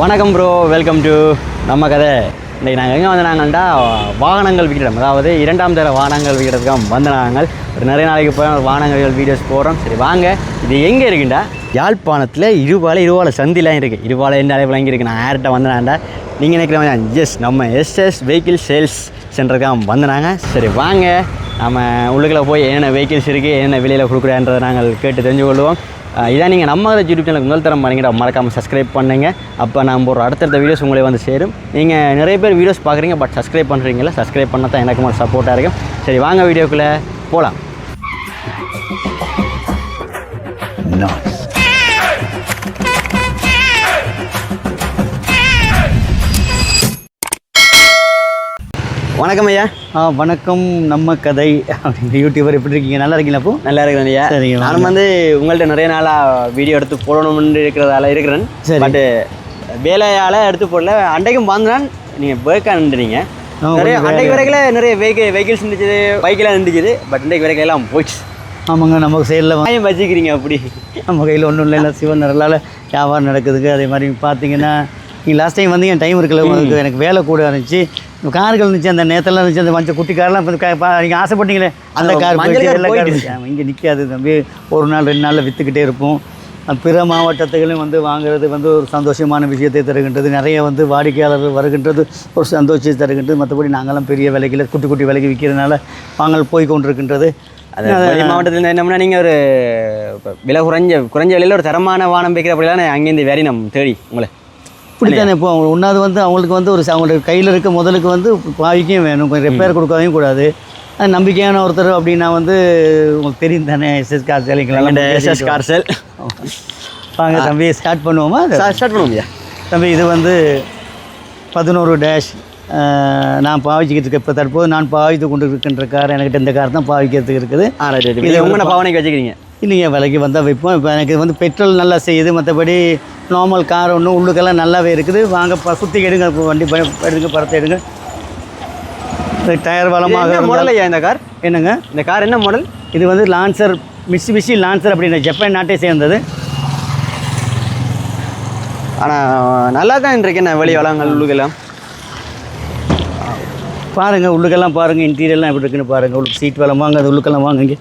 வணக்கம் bro, welcome to நம்ம கதை. இன்றைக்கி நாங்கள் எங்கே வந்தாங்கள்டா வாகனங்கள் விற்கிறோம், அதாவது இரண்டாம் தர வாகனங்கள் விற்கிறதுக்காக வந்து நாங்கள் ஒரு நிறைய நாளைக்கு போய் வாகனங்கள் வீடியோஸ் போகிறோம். சரி வாங்க, இது எங்கே இருக்குண்டா யாழ்ப்பாணத்தில் இருவாலை சந்திலாம் இருக்குது. இருவாலை என்ன அளவு வாங்கியிருக்கு. நான் யார்கிட்ட வந்தேனாண்டா நீங்கள் நினைக்கிறவங்க எஸ் நம்ம எஸ்எஸ் வெஹிக்கிள் சேல்ஸ் சென்டருக்காக வந்தனாங்க. சரி வாங்க நம்ம உள்ளுக்குள்ளே போய் என்னென்ன வெஹிக்கிள்ஸ் இருக்குது, என்னென்ன விலையில் கொடுக்குறேன்றதை நாங்கள் கேட்டு தெரிஞ்சு கொள்வோம். இதான் நீங்கள் நம்ம யூடியூப் சேனலுக்கு முதல் தரம் பண்ணிக்கிட்ட மறக்காமல் சப்ஸ்கிரைப் பண்ணுங்க. அப்போ நம்ம ஒரு அடுத்தடுத்த வீடியோஸ் உங்களே வந்து சேரும். நீங்கள் நிறைய பேர் வீடியோஸ் பார்க்குறீங்க, பட் சப்ஸ்கிரைப் பண்ணுறீங்களா? சப்ஸ்கிரைப் பண்ணால் தான் எனக்கு ஒரு சப்போர்ட்டாக இருக்கும். சரி வாங்க வீடியோக்குள்ளே போகலாம். வணக்கம் ஐயா. வணக்கம். நம்ம கதை அப்படின்ற யூடியூபர் எப்படி இருக்கீங்க? நல்லா இருக்கீங்களா? அப்போ நல்லா இருக்கிறேன் ஐயா. சரிங்க. நானும் வந்து உங்கள்கிட்ட நிறைய நாளாக வீடியோ எடுத்து போடணும்னு இருக்கிறேன். சரி, பட்டு வேலையால் எடுத்து போடல. அன்றைக்கும் வந்தான் நீங்கள் பேக்கான்றீங்க. நிறைய அன்றைக்கு வரைக்கும் நிறைய வெஹிக்கிள்ஸ் இருந்துச்சு, பைக்கெலாம் இருந்துச்சு. பட் இன்றைக்கு வரைக்கும் எல்லாம் போயிடுச்சு. ஆமாங்க, நம்ம சைடில் வாங்கி வச்சுக்கிறீங்க. அப்படி நம்ம கையில் ஒன்றும் இல்லை, சிவன் நிறைய வியாபாரம் நடக்குதுங்க. அதே மாதிரி பார்த்தீங்கன்னா நீங்கள் லாஸ்ட் டைம் வந்து என் டைம் இருக்குல்ல, எனக்கு வேலை கூட இருந்துச்சு, கார்கள் இருந்துச்சு, அந்த நேரத்தெல்லாம் இருந்துச்சு, அந்த மஞ்சள் குட்டி கார்லாம் இப்போ நீங்கள் ஆசைப்பட்டீங்களே அந்த கார் இங்கே நிற்காது தம்பி. ஒரு நாள் 2 நாளில் விற்றுக்கிட்டே இருப்போம். பிற மாவட்டத்துகளையும் வந்து வாங்குறது வந்து ஒரு சந்தோஷமான விஷயத்தை தருகின்றது. நிறைய வந்து வாடிக்கையாளர்கள் வருகின்றது, ஒரு சந்தோஷத்தை தருகின்றது. மற்றபடி நாங்களாம் பெரிய விலைகளை குட்டி விலைக்கு விற்கிறதுனால வாங்கல் போய் கொண்டிருக்கின்றது. அது மாவட்டத்தில் என்னம்னா நீங்கள் ஒரு விலை குறைஞ்ச விலையில் ஒரு தரமான வானம் வைக்கிற அப்படிலாம் அங்கேருந்து வேறி நம்ம தேடி உங்களை இப்படி தானே. இப்போ அவங்க ஒன்றாவது வந்து அவங்களுக்கு வந்து ஒரு அவங்களுக்கு கையில் இருக்க முதலுக்கு வந்து பாவிக்கும் வேணும், கொஞ்சம் ரிப்பேர் கொடுக்கவும் கூடாது. நம்பிக்கையான ஒருத்தர் அப்படின்னா வந்து உங்களுக்கு தெரியும் தானே, எஸ்எஸ் கார் சேலிக்கலாம். எஸ்எஸ் கார் சேல் வாங்க தம்பி, ஸ்டார்ட் பண்ணுவோமா? ஸ்டார்ட் பண்ணுவோம் தம்பி. இது வந்து 11 நான் பாவிச்சிக்கிட்டு இருக்கேன். இப்போ தற்போது நான் பாவித்து கொண்டு இருக்கின்ற கார், என்கிட்ட இந்த கார் தான் பாவிக்கிறதுக்கு இருக்குது. இது உங்களை பாவனைக்கு வச்சுக்கிறீங்க? இல்லைங்க, விலைக்கு வந்தால் வைப்போம். இப்போ எனக்கு வந்து பெட்ரோல் நல்லா செய்யுது, மற்றபடி நார்மல் கார் ஒன்று உள்ளுக்கெல்லாம் நல்லாவே இருக்குது. வாங்க சுற்றி எடுங்க, வண்டி எடுங்க, படத்தை எடுங்க. டயர் வளமாக. மாடல் ஐயா இந்த கார்? என்னங்க இந்த கார் என்ன மாடல்? இது வந்து லான்சர், மிட்சுபிஷி லான்சர் அப்படின்ற ஜப்பான் நாட்டை சேர்ந்தது. ஆனால் நல்லா தான் இன்றைக்கு என்ன வெளி வளங்கள் உள்ளுக்கெல்லாம் பாருங்கள், உள்ளுக்கெல்லாம் பாருங்கள், இன்டீரியர்லாம் எப்படி இருக்குன்னு பாருங்கள். உள்ளுக்கு சீட் வளம் வாங்க, அது உள்ளுக்கெல்லாம் வாங்க. இங்கே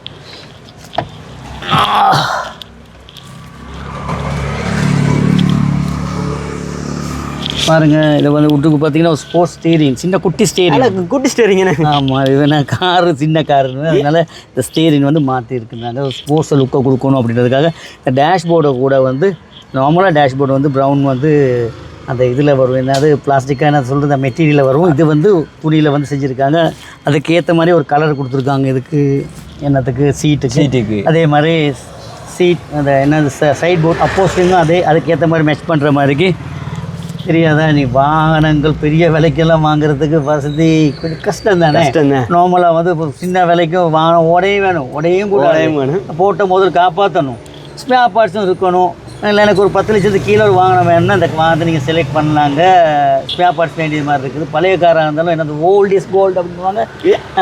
பாருங்கள், இதை வந்து விட்டுக்கு பார்த்தீங்கன்னா ஒரு ஸ்போர்ட்ஸ் ஸ்டீரிங், சின்ன குட்டி ஸ்டீரிங். ஆமாம், இது என்ன காரு, சின்ன காருன்னு, அதனால் இந்த ஸ்டீரிங் வந்து மாற்றி இருக்குனாங்க. ஒரு ஸ்போர்ட்ஸ் லுக்கை கொடுக்கணும் அப்படின்றதுக்காக. இந்த டேஷ்போர்டை கூட வந்து நார்மலாக டேஷ்போர்டு வந்து ப்ரௌன் வந்து அந்த இதில் வரும், என்னது பிளாஸ்டிக்காக என்ன சொல்கிறது, அந்த மெட்டீரியலில் வரும். இது வந்து துணியில் வந்து செஞ்சுருக்காங்க. அதுக்கேற்ற மாதிரி ஒரு கலர் கொடுத்துருக்காங்க. இதுக்கு என்னத்துக்கு சீட்டுக்கு அதே மாதிரி சீட் அந்த என்னது சைட் போர்ட் அப்போஸ்டிங்கும் அதுக்கேற்ற மாதிரி மேட்ச் பண்ணுற மாதிரிக்கு. தெரியாதா, நீ வாகனங்கள் பெரிய விலைக்கெல்லாம் வாங்குறதுக்கு வசதி கொஞ்சம் கஷ்டம் தானே. நார்மலாக வந்து சின்ன விலைக்கும் வாகனம் உடையும் கூட வேணும். போட்ட முதல் காப்பாற்றணும், ஸ்பேர் பார்ட்ஸும் இருக்கணும். இல்லை எனக்கு ஒரு 10 லட்சத்துக்கு கீழே ஒரு வாகனம் வேணும்னா அந்த வாகனத்தை நீங்கள் செலக்ட் பண்ணலாங்க. ஸ்பேர் பார்ட்ஸ் வேண்டியது மாதிரி இருக்குது. பழைய காராக இருந்தாலும் என்னது ஓல்ட் இஸ் கோல்டு அப்படின்வாங்க.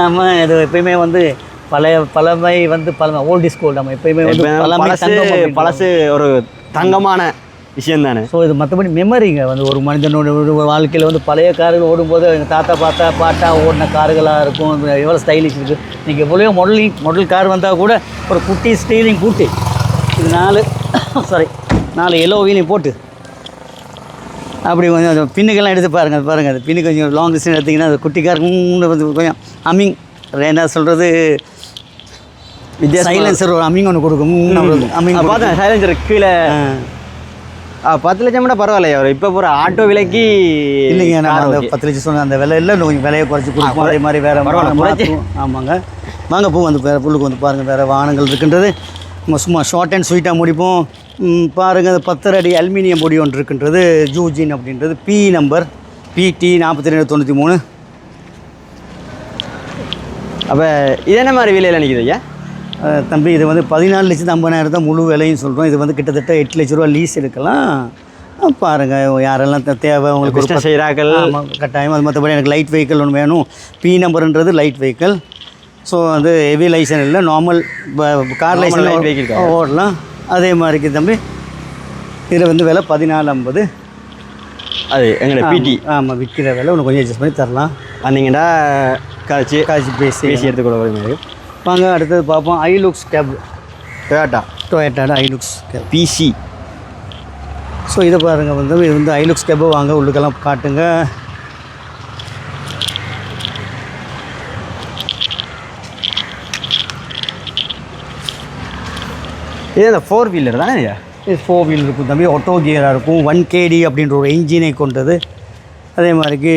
ஆமாம், இது எப்பயுமே வந்து பழமை வந்து ஓல்ட் இஸ் கோல்டு. நம்ம எப்பயுமே வந்து பழசு ஒரு தங்கமான விஷயம் தானே. ஸோ இது மற்றபடி மெமரிங்க வந்து ஒரு மனிதனோட வாழ்க்கையில் வந்து பழைய கார்கள் ஓடும்போது எங்கள் தாத்தா பாட்டா ஓடின கார்களாக இருக்கும். எவ்வளோ ஸ்டைலிஷ் இருக்குது. நீங்கள் எவ்வளோ மாடல் கார் வந்தால் கூட ஒரு குட்டி ஸ்டீரிங் கூட்டி இது 4 எல்லோ வீலையும் போட்டு அப்படி கொஞ்சம் பின்னுக்கெல்லாம் எடுத்து பாருங்கள். அது பின்னு கொஞ்சம் லாங் டிஸ்டன்ஸ் எடுத்திங்கன்னா அது குட்டி கார் வந்து கொஞ்சம் அம்மிங், என்ன சொல்கிறது, சைலன்சர் ஒரு அம்மிங் ஒன்று கொடுக்கும். அம்மிங் பார்த்தேன், சைலன்சர் கீழே 10 லட்சம் கூட பரவாயில்லையா? இப்போ போகிற ஆட்டோ விலைக்கு இல்லைங்க. நான் அந்த 10 லட்சம் சொன்ன அந்த விலை இல்லை, கொஞ்சம் விலையை குறைச்சி கொடுப்போம். அதே மாதிரி வேறு ஆமாங்க. வாங்க பூ வந்து புல்லுக்கு வந்து பாருங்கள், வேறு வாகனங்கள் இருக்கின்றது. சும்மா ஷார்ட் அண்ட் ஸ்வீட்டாக முடிப்போம். பாருங்கள், அது 10 அடி அலுமினியம் பொடி ஒன்று இருக்கின்றது, ஜூஜின் அப்படின்றது. P number PT 4293. அப்போ இது என்ன மாதிரி விலையில் நிற்கிது ஐயா? தம்பி, இது வந்து 14,50,000 தான் முழு விலையும் சொல்கிறோம். இது வந்து கிட்டத்தட்ட 8 லட்ச ரூபா லீஸ் எடுக்கலாம். பாருங்கள், யாரெல்லாம் தேவை உங்களுக்கு செய்கிறார்கள் கட்டாயம். அது மற்றபடி எனக்கு லைட் வெஹிக்கிள் ஒன்று வேணும். P நம்பர்ன்றது லைட் வெஹிக்கிள். ஸோ வந்து ஹெவி லைசன்ஸ் இல்லை, நார்மல் கார் லைசன்ஸ் ஓடலாம். அதே மாதிரிக்கு தம்பி, இதில் வந்து விலை 14,50. அது எங்களோட பிடி. ஆமாம், விற்கிற விலை ஒன்று கொஞ்சம் அட்ஜஸ்ட் பண்ணி தரலாம். வந்தீங்கன்னா காய்ச்சி பேசி எடுத்துக்கொள்ள மாதிரி. வாங்க அடுத்தது பார்ப்போம். Hilux cab, Toyota Hilux cab பிசி. ஸோ இதை பாருங்கள் வந்து இது வந்து ஐலுக்ஸ் கேப்பு. வாங்க உள்ளுக்கெல்லாம் காட்டுங்க. இது இந்த 4 வீலர் தானே? இது 4 வீலர் இருக்கும் தம்பி. ஆட்டோ கியராக இருக்கும். 1 KD அப்படின்ற ஒரு இன்ஜினை கொண்டது. அதே மாதிரிக்கு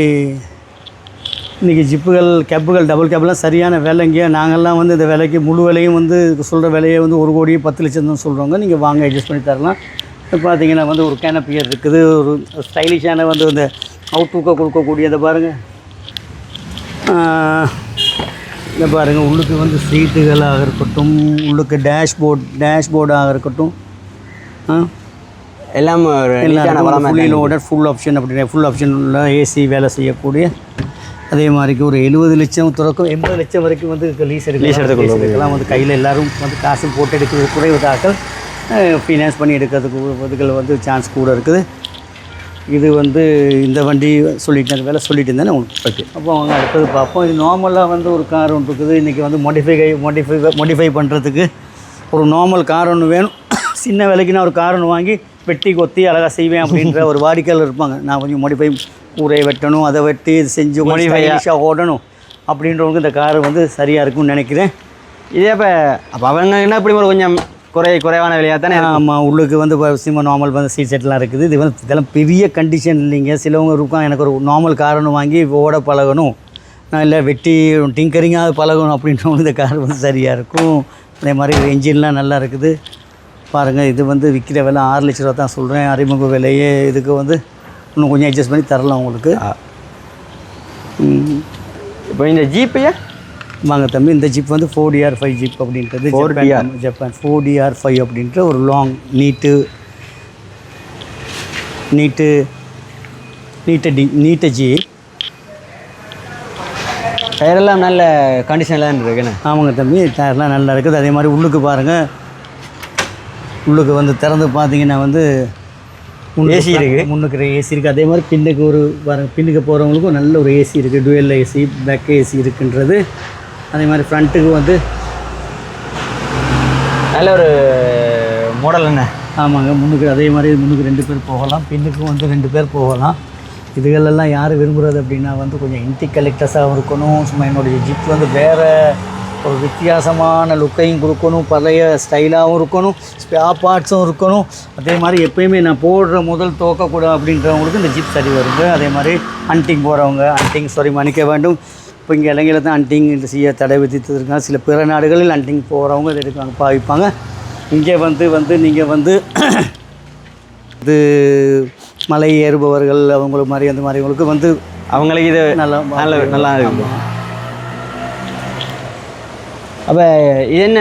இன்றைக்கி ஜிப்புகள் கேப்புகள் டபுள் கேப்லாம் சரியான விலைங்க. நாங்கள்லாம் வந்து இந்த விலைக்கு முழு விலையும் வந்து சொல்கிற விலையை வந்து 1 கோடி 10 லட்சம் தான் சொல்கிறவங்க. நீங்கள் வாங்க அட்ஜஸ்ட் பண்ணி தரலாம். பார்த்தீங்கன்னா வந்து ஒரு கேனப்பியர் இருக்குது. ஒரு ஸ்டைலிஷான வந்து இந்த அவுட் தூக்க கொடுக்கக்கூடியதை பாருங்கள். இந்த பாருங்கள் உள்ளுக்கு வந்து சீட்டுகளாக இருக்கட்டும், உள்ளுக்கு டேஷ்போர்டாக இருக்கட்டும், எல்லாம் ஃபுல்லி லோடட் ஃபுல் ஆப்ஷன் அப்படின்னா ஃபுல் ஆப்ஷன் உள்ள ஏசி வேலை செய்யக்கூடிய. அதே மாதிரிக்கு ஒரு 70 லட்சம் தொடக்கம் 80 லட்சம் வரைக்கும் வந்து லீஸ் எடுக்கலாம். வந்து கையில் எல்லோரும் வந்து காசு போட்டு எடுக்கிறது குறைவதாக்கள் ஃபினான்ஸ் பண்ணி எடுக்கிறதுக்கு இதுகள் வந்து சான்ஸ் கூட இருக்குது. இது வந்து இந்த வண்டி சொல்லிட்டேன், வேலை சொல்லிட்டு இருந்தேன் உங்களுக்கு. ஓகே, அப்போ அவங்க அடுத்தது பார்ப்போம். இது நார்மலாக வந்து ஒரு கார் ஒன்று இருக்குது. இன்றைக்கி வந்து மாடிஃபை பண்ணுறதுக்கு ஒரு நார்மல் கார் ஒன்று வேணும். சின்ன விலைக்கு நான் ஒரு கார் ஒன்று வாங்கி வெட்டி கொத்தி அழகாக செய்வேன் அப்படின்ற ஒரு வாடிக்கையாளர் இருப்பாங்க. நான் கொஞ்சம் மாடிஃபை கூரையை வெட்டணும், அதை வெட்டி இது செஞ்சு மாடிஃபையாக ஓடணும் அப்படின்றவங்களுக்கு இந்த கார் வந்து சரியாக இருக்கும்னு நினைக்கிறேன். இதே அப்போ அவங்க என்ன இப்படி ஒரு கொஞ்சம் குறைவான விலையாக தானே? ஆமாம், உள்ளுக்கு வந்து சிம்ம நார்மல் வந்து சீட் செட்லாம் இருக்குது. இது வந்து இதெல்லாம் பெரிய கண்டிஷன் இல்லைங்க. சிலவங்க இருக்கும் எனக்கு ஒரு நார்மல் கார் ஒன்று வாங்கி ஓட பழகணும், நான் இல்லை வெட்டி டிங்கரிங்காக பழகணும் அப்படின்றவங்க இந்த கார் வந்து சரியாக இருக்கும். அதே மாதிரி என்ஜின்லாம் நல்லா இருக்குது பாருங்கள். இது வந்து விற்கிற விலை 6 லட்ச ரூபா தான் சொல்கிறேன். அறிமுக விலையே. இதுக்கு வந்து இன்னும் கொஞ்சம் அட்ஜஸ்ட் பண்ணி தரலாம் உங்களுக்கு. இப்போ இந்த ஜீப்பையா வாங்க தம்பி. இந்த ஜிப் வந்து 4DR5 ஜிப் அப்படின்றது ஜப்பான் 4DR5 அப்படின்ற ஒரு லாங் நீட்டு ஜீப். டயரெல்லாம் நல்ல கண்டிஷன்லாம் இருக்குண்ணே. ஆமாங்க தம்பி, டயர்லாம் நல்லா இருக்குது. அதே மாதிரி உள்ளுக்கு பாருங்கள். உள்ளுக்கு வந்து திறந்து பார்த்தீங்கன்னா வந்து ஏசி இருக்குது, முன்னுக்கு ஏசி இருக்குது. அதே மாதிரி பின்னுக்கு ஒரு பின்னுக்கு போகிறவங்களுக்கும் நல்ல ஒரு ஏசி இருக்குது. டுவெல் ஏசி, பேக் ஏசி இருக்குன்றது. அதே மாதிரி ஃப்ரண்ட்டுக்கு வந்து நல்ல ஒரு மாடல் என்ன. ஆமாங்க, முன்னுக்கு அதே மாதிரி முன்னுக்கு 2 பேர் போகலாம், பின்னுக்கும் வந்து 2 பேர் போகலாம். இதுகளெல்லாம் யார் விரும்புகிறது அப்படின்னா வந்து கொஞ்சம் இன்டி கலெக்டர்ஸாகவும் இருக்கணும். சும்மா என்னுடைய ஜிப் வந்து வேறு ஒரு வித்தியாசமான லுக்கையும் கொடுக்கணும், பழைய ஸ்டைலாகவும் இருக்கணும், ஸ்பேர் பார்ட்ஸும் இருக்கணும். அதே மாதிரி எப்போயுமே நான் போடுற முதல் தோக்கக்கூடாது அப்படின்றவங்களுக்கு இந்த ஜிப் சரி வருது. அதே மாதிரி ஹண்டிங் போகிறவங்க மன்னிக்க வேண்டும், இப்போ இங்கே இலங்கையில் தான் ஹண்டிங் செய்ய தடை விதித்திருக்காங்க. சில பிற நாடுகளில் ஹண்டிங் போகிறவங்க இதை எடுக்காங்க, பாவிப்பாங்க. இங்கே வந்து நீங்கள் வந்து இது மலை ஏறுபவர்கள் அவங்களுக்கு மாதிரி அந்த மாதிரிங்களுக்கு வந்து அவங்களுக்கு இது நல்லா இருக்கும். அப்போ இது என்ன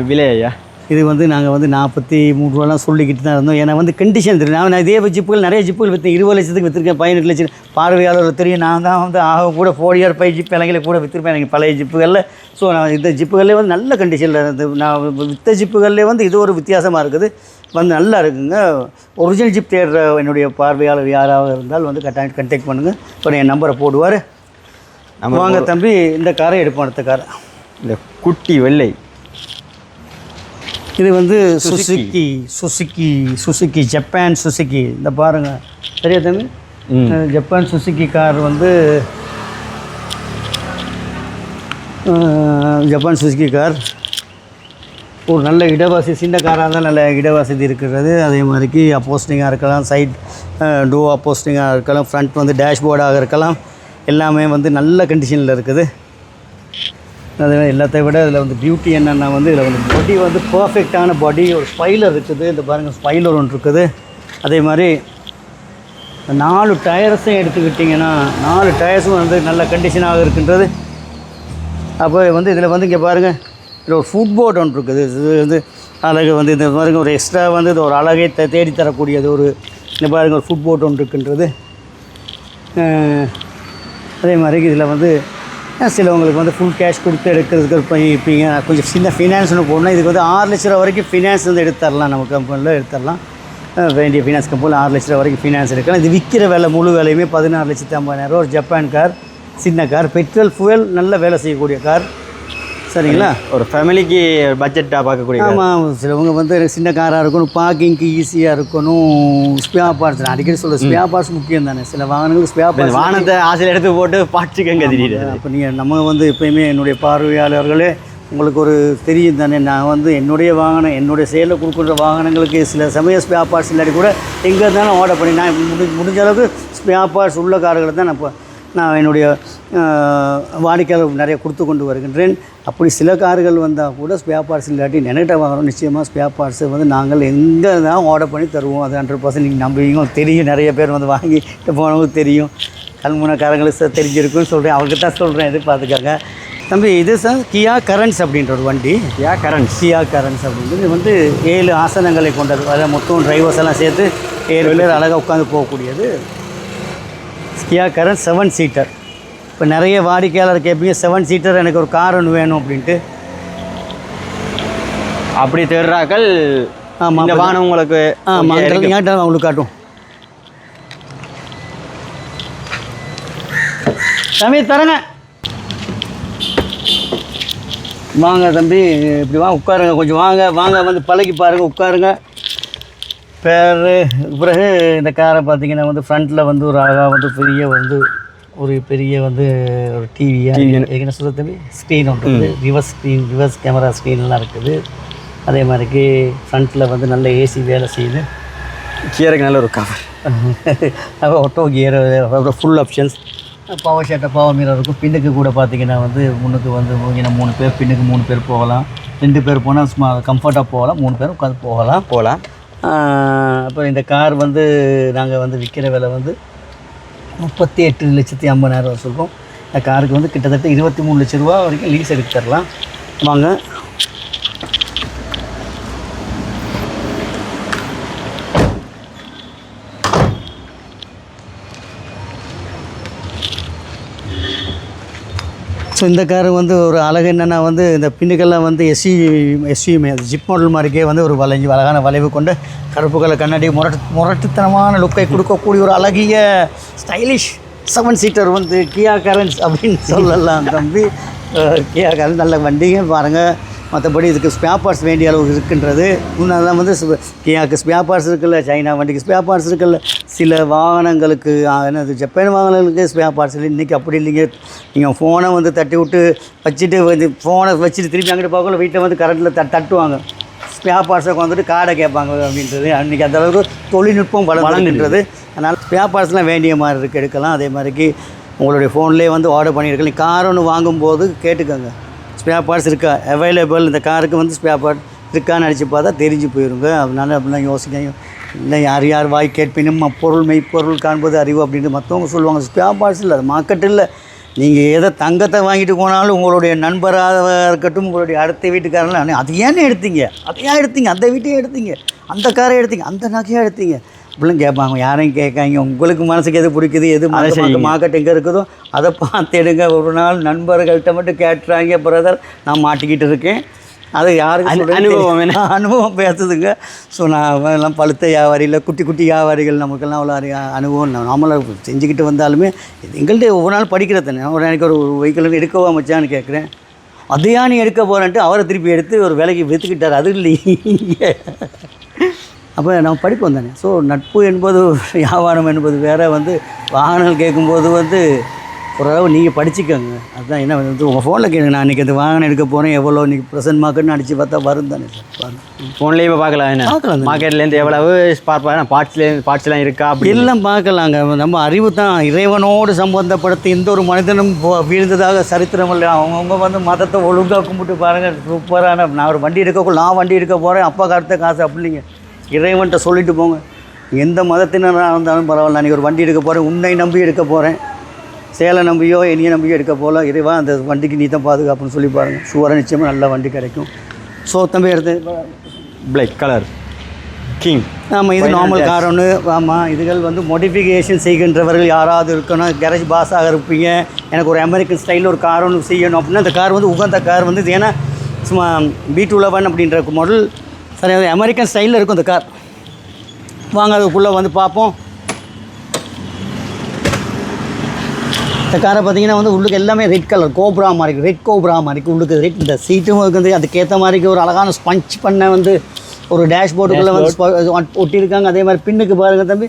விலை ஐயா? இது வந்து நாங்கள் வந்து 43 ரூபாலாம் சொல்லிக்கிட்டு தான் இருந்தோம். ஏன்னா வந்து கண்டிஷன் தெரியும். நான் இதே ஜிப்புகள் நிறைய ஜிப்புகள் விற்று 20 லட்சத்துக்கு விற்றுருக்கேன், 18 லட்சம். பார்வையாளர் தெரியும். நான் தான் வந்து கூட 4DR5 ஜிப் இலங்கையில் கூட விற்றுருப்பேன் எனக்கு பழைய ஜிப்புகளில். ஸோ நான் இந்த ஜிப்புகளே வந்து நல்ல கண்டிஷனில் இருந்து நான் விற்ற ஜிப்புகள்லேயே வந்து இது ஒரு வித்தியாசமாக இருக்குது, வந்து நல்லா இருக்குங்க. ஒரிஜினல் ஜிப் தேடுற என்னுடைய பார்வையாளர் யாராவது இருந்தால் வந்து கண்டெக்ட் பண்ணுங்கள். இப்போ என் நம்பரை போடுவார். வாங்க தம்பி, இந்த காரை எடுப்போம். அடுத்த காரை இந்த குட்டி வெள்ளை. இது வந்து சுசுக்கி ஜப்பான் சுசுக்கி. இந்த பாருங்கள், சரியா தம்பி? ஜப்பான் சுசுக்கி கார் வந்து ஜப்பான் சுசுக்கி கார் ஒரு நல்ல இடவசதி. சின்ன காராக இருந்தால் நல்ல இடவசதி இருக்கிறது. அதே மாதிரிக்கு அப்போஸ்டிங்காக இருக்கலாம், சைட் டோ அப்போஸ்டிங்காக இருக்கலாம், ஃப்ரண்ட் வந்து டேஷ்போர்டாக இருக்கலாம். எல்லாமே வந்து நல்ல கண்டிஷனில் இருக்குது. அதே எல்லாத்தை விட இதில் வந்து பியூட்டி என்னென்னா வந்து இதில் வந்து பாடி வந்து பர்ஃபெக்டான பாடி. ஒரு ஸ்பைலர் இருக்குது, இந்த பாருங்கள் ஸ்பைலர் ஒன்று இருக்குது. அதே மாதிரி 4 டயர்ஸும் எடுத்துக்கிட்டிங்கன்னா 4 டயர்ஸும் வந்து நல்ல கண்டிஷனாக இருக்கின்றது. அப்போ வந்து இதில் வந்து இங்கே பாருங்கள், இதில் ஒரு ஃபுட் போர்ட் ஒன்று இருக்குது. இது வந்து அழகு வந்து இந்த பாருங்கள் ஒரு எக்ஸ்ட்ரா வந்து இது ஒரு அழகை தேடி தரக்கூடியது. ஒரு இந்த பாருங்கள் ஒரு ஃபுட் போர்ட் ஒன்று இருக்கின்றது. அதே மாதிரி இதில் வந்து சிலவங்களுக்கு வந்து ஃபுல் கேஷ் கொடுத்து எடுக்கிறதுக்கு இப்போ கொஞ்சம் சின்ன ஃபினான்ஸ்னு போடணும். இதுக்கு வந்து 6 லட்ச ரூபா வரைக்கும் ஃபினான்ஸ் வந்து எடுத்துடலாம், நம்ம கம்பெனியில் எடுத்துடலாம். வேண்டிய ஃபினான்ஸ் கம்பெனியில் 6 லட்ச ரூபா வரைக்கும் ஃபினான்ஸ் இருக்கலாம். இது விற்கிற விலை முழு விலையுமே 14,50,000 ஒரு ஜப்பான் கார், சின்ன கார், பெட்ரோல் ஃபியூவல் நல்ல வேலை செய்யக்கூடிய கார். சரிங்களா? ஒரு ஃபேமிலிக்கு பட்ஜெட்டாக பார்க்கக்கூடிய. ஆமாம், சிலவங்க வந்து சின்ன காராக இருக்கணும், பார்க்கிங்க்கு ஈஸியாக இருக்கணும், ஸ்பேர் பார்ட்ஸ். நான் அடிக்கடி சொல்ல ஸ்பேர் பார்ட்ஸ் முக்கியம் தானே. சில வாகனங்களுக்கு ஸ்பேர் பார்ட்ஸ் வாகனத்தை ஆசையில் எடுத்து போட்டு பாட்டுக்கங்க திடீர். அப்போ நீங்கள் நம்ம வந்து எப்போயுமே என்னுடைய பார்வையாளர்களே உங்களுக்கு ஒரு தெரியும் தானே, நான் வந்து என்னுடைய வாகனம் என்னுடைய செயலில் கொடுக்குற வாகனங்களுக்கு சில சமயம் ஸ்பேர் பார்ட்ஸ் இல்லாட்டி கூட எங்கே இருந்தாலும் ஆர்டர் பண்ணி நான் முடிஞ்ச அளவுக்கு ஸ்பேர் பார்ட்ஸ் உள்ள கார்களை தான் நான் என்னுடைய வாடிக்கையாளர் நிறைய கொடுத்து கொண்டு வருகின்றேன். அப்படி சில கார்கள் வந்தால் கூட ஸ்பேர் பார்ட்ஸ் இல்லாட்டி நினைட்ட வாங்குறோம். நிச்சயமாக ஸ்பேர் பார்ட்ஸை வந்து நாங்கள் எங்கே தான் ஆர்டர் பண்ணி தருவோம். அது 100% நீங்கள் நம்புவீங்க. தெரியும், நிறைய பேர் வந்து வாங்கிட்டு போனவங்களுக்கு தெரியும், கல்முனைக்காரங்களுக்கு தெரிஞ்சிருக்குன்னு சொல்கிறேன். அவருக்கு தான் சொல்கிறேன், எதிர்பார்த்துக்காங்க. தம்பி இது சார் கியா கரன்ஸ் அப்படின்ற ஒரு வண்டி. கியா கரன்ஸ் அப்படின்றது வந்து 7 ஆசனங்களை கொண்டது. அதில் மொத்தம் டிரைவர்ஸ் எல்லாம் சேர்த்து 7 பேர் அழகாக உட்காந்து போகக்கூடியது. கியா கரன்ஸ் 7 சீட்டர். இப்போ நிறைய வாடிக்கையாளர் கேட்பீங்க 7 சீட்டர் எனக்கு ஒரு கார் ஒன்று வேணும் அப்படின்ட்டு. அப்படி தேடுறாக்கள். ஆமாம், இந்த வாகனம் உங்களுக்கு அவங்களுக்கு காட்டும். தம்பி தரங்க, வாங்க தம்பி, இப்படி வாங்க, உட்காருங்க, கொஞ்சம் வாங்க வந்து பழகி பாருங்கள், உட்காருங்க. பிறகு இந்த காரை பார்த்தீங்கன்னா வந்து ஃப்ரண்ட்டில் வந்து ஒரு அழகாக வந்து பெரிய வந்து ஒரு டிவியாக என்ன சொல்கிறது தம்பி, ஸ்க்ரீன் ஒன்று இருக்குது, ரிவர்ஸ் கேமரா ஸ்க்ரீன்லாம் இருக்குது. அதே மாதிரிக்கு ஃப்ரண்ட்டில் வந்து நல்ல ஏசி வேலை செய்யுது. கியருக்கு நல்ல ஒரு cover, auto gear, full options, power shutter, power mirror இருக்கும். பின்னுக்கு கூட பார்த்தீங்கன்னா வந்து முன்னுக்கு வந்து 3 பேர், பின்னுக்கு 3 பேர் போகலாம். 2 பேர் போனால் சும்மா கம்ஃபர்ட்டாக போகலாம், 3 பேர் உட்காந்து போகலாம். அப்புறம் இந்த கார் வந்து நாங்கள் வந்து விற்கிற விலை வந்து 38,50,000 சொல்கிறோம். இந்த காருக்கு வந்து கிட்டத்தட்ட 23 லட்ச ரூபா வரைக்கும் லீஸ் எடுத்து தரலாம். வாங்க. ஸோ இந்த காரு வந்து ஒரு அழகு என்னென்னா வந்து இந்த பின்னுக்கெல்லாம் வந்து எஸ்யூமே ஜிப் மாடல் மாதிரிக்கே வந்து ஒரு அழகான வளைவு கொண்டு கருப்பு கலர் கண்ணாடி முரட்டுத்தனமான லுக்கை கொடுக்கக்கூடிய ஒரு அழகிய ஸ்டைலிஷ் 7 சீட்டர் வந்து கியா கரன்ஸ் அப்படின்னு சொல்லலாம் தம்பி. கியா கரன்ஸ் நல்ல வண்டிங்க பாருங்கள். மற்றபடி இதுக்கு ஸ்பேர் பார்ட்ஸ் வேண்டிய அளவுக்கு இருக்கின்றது. முன்னெல்லாம் வந்து கியாவுக்கு ஸ்பேர் பார்ட்ஸ் இருக்குல்ல, சைனா வண்டிக்கு ஸ்பேர் பார்ட்ஸ் இருக்குல்ல, சில வாகனங்களுக்கு என்னது ஜப்பான் வாகனங்களுக்கு ஸ்பேர் பார்ட்ஸ் இல்லை. இன்றைக்கி அப்படி இல்லைங்க. நீங்கள் ஃபோனை வந்து தட்டி விட்டு வச்சுட்டு வந்து ஃபோனை வச்சுட்டு திருப்பி அங்கிட்டு பார்க்கல, வீட்டில் வந்து கரண்ட்டில் தட்டுவாங்க. ஸ்பேர் பார்ட்ஸை வந்துட்டு கார்டை கேட்பாங்க அப்படின்றது. அன்றைக்கி அந்தளவுக்கு தொழில்நுட்பம் வளர்ந்துன்றது. அதனால் ஸ்பேர் பார்ட்ஸ்லாம் வேண்டிய மாதிரி இருக்குது, எடுக்கலாம். அதே மாதிரிக்கு உங்களுடைய ஃபோன்லேயே வந்து ஆர்டர் பண்ணியிருக்கலாம். கார் ஒன்று வாங்கும்போது கேட்டுக்கோங்க, ஸ்பேர் பார்ட்ஸ் இருக்கா அவைலபிள், இந்த காருக்கு வந்து ஸ்பேர் பார்ட் இருக்கான்னு அடித்து பார்த்தா தெரிஞ்சு போயிருங்க. அதனால அப்படிலாம் யோசிக்க இல்லை, யார் வாய் கேட்பினும் அப்பொருள் மெய்ப்பொருள் காண்பது அறிவு அப்படின்ட்டு மற்றவங்க சொல்லுவாங்க. ஸ்பேர் பார்ட்ஸ் இல்லை, அது மார்க்கெட் இல்லை. நீங்கள் எதை தங்கத்தை வாங்கிட்டு போனாலும் உங்களுடைய நண்பராக இருக்கட்டும், உங்களுடைய அடுத்த வீட்டுக்காரெல்லாம் அது ஏன்னு எடுத்தீங்க, அந்த வீட்டையே எடுத்தீங்க, அந்த காரை எடுத்தீங்க, அந்த நகையாக எடுத்தீங்க அப்படிலாம் கேட்பாங்க. யாரையும் கேட்காங்க. உங்களுக்கு மனசுக்கு எது பிடிக்குது, எது மார்க்கெட் எங்கே இருக்குதோ அதை பார்த்து எடுங்க. ஒரு நாள் நண்பர்கள்ட்ட மட்டும் கேட்டுறாங்க, பிரதர் நான் மாட்டிக்கிட்டு இருக்கேன். அது யாருக்கு அனுபவம் பேசுதுங்க. ஸோ நான் எல்லாம் பழுத்த வியாபாரியில் குட்டி வியாபாரிகள் நமக்கெல்லாம் அவ்வளோ அனுபவம் நாமளாக செஞ்சுக்கிட்டு வந்தாலுமே எங்கள்கிட்ட ஒவ்வொரு நாள் படிக்கிறது தானே. ஒரு எனக்கு ஒரு வெஹிக்கிள் எடுக்கவா மச்சான்னு கேட்குறேன். அதையா நீ எடுக்க போகிறேன்ட்டு அவரை திருப்பி எடுத்து ஒரு விலைக்கு விற்றுக்கிட்டார். அது இல்லையே, அப்போ நம்ம படிப்போம் தானே. ஸோ நட்பு என்பது வியாபாரம் என்பது வேறு. வந்து வாகனங்கள் கேட்கும்போது வந்து ஓரளவு நீங்கள் படிச்சுக்கோங்க. அதுதான் என்ன வந்து உங்கள் ஃபோனில் கேளுங்க. நான் இன்றைக்கி அந்த வாகனம் எடுக்க போகிறேன், எவ்வளோ இன்றைக்கி ப்ரெசென்ட் மார்க்கெட்னு அடித்து பார்த்தா வரும் தானே சார். ஃபோன்லேயே இப்போ பார்க்கலாம், என்ன பார்க்கலாம் மார்க்கெட்லேருந்து எவ்வளவு பார்ட்ஸ்லாம் இருக்கா அப்படி எல்லாம் பார்க்கலாங்க. நம்ம அறிவு தான் இறைவனோடு சம்பந்தப்படுத்தி எந்த ஒரு மனிதனும் வீழ்ந்ததாக சரித்திரம் இல்லை. அவங்கவுங்க வந்து மதத்தை ஒழுங்காக கும்பிட்டு பாருங்கள், சூப்பரான. நான் ஒரு வண்டி எடுக்க போகிறேன், அப்பா கார்த்த காசு அப்படி இல்லைங்க. இறைவன்கிட்ட சொல்லிட்டு போங்க. எந்த மதத்தினராக இருந்தாலும் பரவாயில்ல, நான் ஒரு வண்டி எடுக்க போகிறேன், உன்னை நம்பி எடுக்க போகிறேன், சேலை நம்பியோ என்னையை நம்பியோ எடுக்க போகல, இறைவா அந்த வண்டிக்கு நீ தான் பாதுகாப்புன்னு சொல்லி பாருங்கள். ஷுவராக நிச்சயமாக நல்ல வண்டி கிடைக்கும். ஸோ தம்பி எடுத்து பிளாக் கலர் கிங். ஆமாம், இது நார்மல் கார் ஒன்று. ஆமாம், இதுகள் வந்து மோடிஃபிகேஷன் செய்கின்றவர்கள் யாராவது இருக்கணும், கேரேஜ் பாஸாக இருப்பீங்க, எனக்கு ஒரு அமெரிக்கன் ஸ்டைலில் ஒரு கார் ஒன்று செய்யணும் அப்படின்னா அந்த கார் வந்து உகந்த கார் வந்து இது. ஏன்னா சும்மா B211 அப்படின்ற மாடல் சரியாக அமெரிக்கன் ஸ்டைலில் இருக்கும். இந்த கார் வாங்க அதுக்குள்ளே வந்து பார்ப்போம். இந்த காரை பார்த்தீங்கன்னா வந்து உள்ளுக்கு எல்லாமே ரெட் கலர் கோப்ரா மாதிரி இருக்குது, ரெட் கோப்ரா மாதிரி இருக்குது உள்ளுக்கு. ரெட் இந்த சீட்டும் வந்து அதுக்கேற்ற மாதிரி ஒரு அழகான ஸ்பஞ்ச் பண்ண வந்து ஒரு டேஷ்போர்டுக்குள்ளே வந்து ஒட்டியிருக்காங்க. அதே மாதிரி பின்னுக்கு பாருங்கள் தம்பி,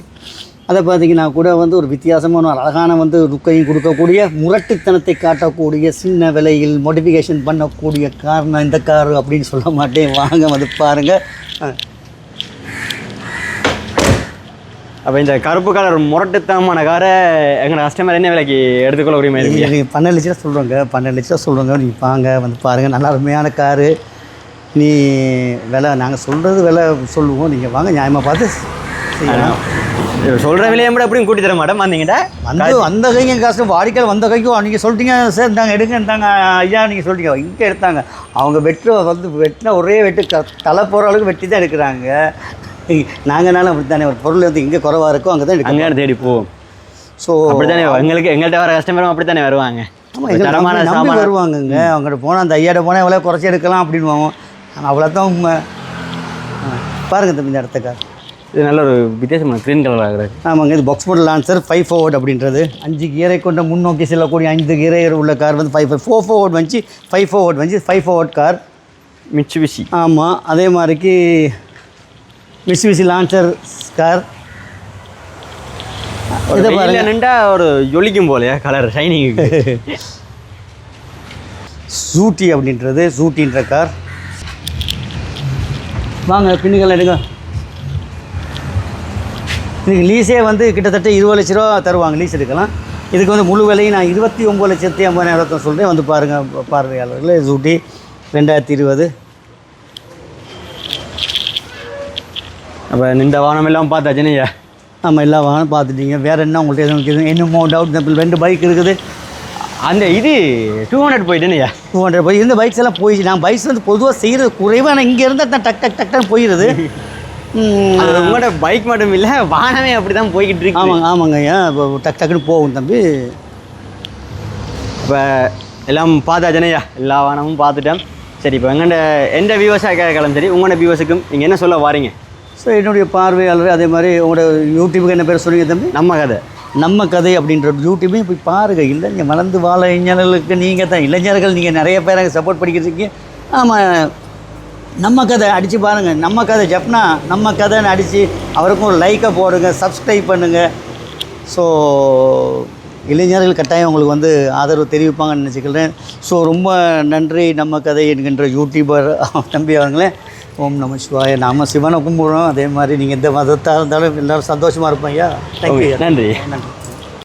அதை பார்த்தீங்கன்னா கூட வந்து ஒரு வித்தியாசமான ஒரு அழகான வந்து லுக்கையும் கொடுக்கக்கூடிய, முரட்டுத்தனத்தை காட்டக்கூடிய, சின்ன விலையில் மோடிஃபிகேஷன் பண்ணக்கூடிய காரணம் இந்த கார் அப்படின்னு சொல்ல மாட்டேன். வாங்க வந்து பாருங்கள். அப்போ இந்த கருப்பு கலர் முரட்டுத்தனமான காரை எங்கள் கஸ்டமர் என்ன விலைக்கு எடுத்துக்கொள்ள உரிமை இருக்கு? நீங்கள் 12 லட்சம் சொல்கிறோங்க, 12 லட்சம் சொல்கிறோங்க. நீங்கள் வாங்க வந்து பாருங்கள், நல்லா அருமையான காரு. நீ விலை நாங்கள் சொல்கிறது விலை சொல்லுவோம், நீங்கள் வாங்க நியாயமாக பார்த்து சொல்கிற விலையை கூட எப்படியும் கூட்டி தர மாட்டேன். வந்தீங்கடா அந்த கைக்கு கஷ்டம், வாடிக்கையில் வந்த கைக்கும் நீங்கள் சொல்லிட்டீங்க சார் இந்தாங்க எடுங்க இருந்தாங்க ஐயா நீங்கள் சொல்லிட்டீங்க இங்கே எடுத்தாங்க. அவங்க வெட்டினா ஒரே வெட்டு தலை போகிற அளவுக்கு வெட்டி தான் எடுக்கிறாங்க. நாங்கள்னாலும் அப்படி தானே, ஒரு பொருள் வந்து எங்கே குறைவாக இருக்கோ அங்கே தான் அங்கே தேடி போவோம். ஸோ அப்படி தானே எங்கள்கிட்ட வர கஸ்டமரும் அப்படி தானே வருவாங்க. தரமான சாமான் வருவாங்கங்க. அவங்ககிட்ட போனால் அந்த ஐயாட்ட போனால் எவ்வளோ குறைச்சி எடுக்கலாம் அப்படின்வாங்க. ஆனால் அவ்வளோதான் உண்மை. பாருங்கள் தம்பி இந்த இடத்த கார், இது நல்ல ஒரு வித்தியாசமான க்ரீன் கலர் ஆகுறது. ஆமாங்க, இது பாக்ஸ் மாடல் லான்சர் 5 forward அப்படின்றது. 5 கியரை கொண்ட முன்னோக்கி செல்லக்கூடிய 5 கியரை உள்ள கார் வந்து 4 forward வந்துச்சு, 5 forward வந்துச்சு. 5 forward கார் மிட்சுபிஷி. ஆமாம், அதே மாதிரிக்கு மிட்சுபிஷி லான்சர் கார். இதை பாருங்க, நின்றா ஒரு ஜொலிக்கும் போலையா கலர் ஷைனிங். ஜூட்டி அப்படின்றது, ஜூட்டின்ற கார். வாங்க பின்னுகள் எடுங்க. இதுக்கு லீஸே வந்து கிட்டத்தட்ட 20 லட்ச ரூபா தருவாங்க, லீஸ் எடுக்கலாம். இதுக்கு வந்து முழு விலையும் நான் 29,50,000 சொல்கிறேன். வந்து பாருங்கள் பார்வையாளர்கள். ஜூட்டி 2020. அப்போ இந்த வாகனம் எல்லாம் பார்த்தாச்சுன்னு? ஆமாம், எல்லா வாகனம் பார்த்துட்டீங்க. வேறு என்ன உங்கள்கிட்ட எதுவும் இருக்குது? என்னமோ டவுட்? 2 பைக் இருக்குது. அந்த இது 200 போயிட்டுன்னுயா? 200 போய் இந்த பைக்ஸ் எல்லாம் போயிடுச்சு. நான் பைக்ஸ் வந்து பொதுவாக செய்கிறது குறைவாக, நான் இங்கே இருந்தால் தான் டக் டக் டக்குன்னு போயிடுது. உங்களோட பைக் மட்டும் இல்லை, வாகனமே அப்படி தான் போய்கிட்டு இருக்கு. ஆமாங்க ஐயா, இப்போ டக் டக்குன்னு போகும் தம்பி. இப்போ எல்லாம் பார்த்தாச்சுனையா? எல்லா வாகனமும் பார்த்துட்டேன். சரி, இப்போ எந்த வியூவர்ஸாக கேட்கலாம், சரி உங்களோட வியூவர்ஸுக்கும் நீங்கள் என்ன சொல்ல வாரீங்க? ஸோ என்னுடைய பார்வையாளர், அதே மாதிரி உங்களோட யூடியூபுக்கு என்ன பேர் சொல்லுங்க தம்பி? நம்ம கதை அப்படின்ற யூடியூபையும் போய் பாருங்கள். இளைஞர் வளர்ந்து வாழ இளைஞர்களுக்கு நீங்கள் தான் இளைஞர்கள், நீங்கள் நிறைய பேர் அங்கே சப்போர்ட் பண்ணிக்கிறீங்க. ஆமாம், நம்ம கதை அடித்து பாருங்கள். நம்ம கதை ஜப்னா நம்ம கதைன்னு அடித்து அவருக்கும் ஒரு லைக்கை போடுங்க, சப்ஸ்கிரைப் பண்ணுங்கள். ஸோ இளைஞர்கள் கட்டாயம் உங்களுக்கு வந்து ஆதரவு தெரிவிப்பாங்கன்னு நினச்சிக்கிறேன். ஸோ ரொம்ப நன்றி நம்ம கதை என்கின்ற யூடியூபர் தம்பி அவங்களே. ஓம் நம சிவாய. நாம் சிவனை கும்பிட்றோம். அதே மாதிரி நீங்கள் எந்த மதத்தாக இருந்தாலும் எல்லோரும் சந்தோஷமாக இருப்போம் ஐயா. தேங்க்யூ. நன்றி.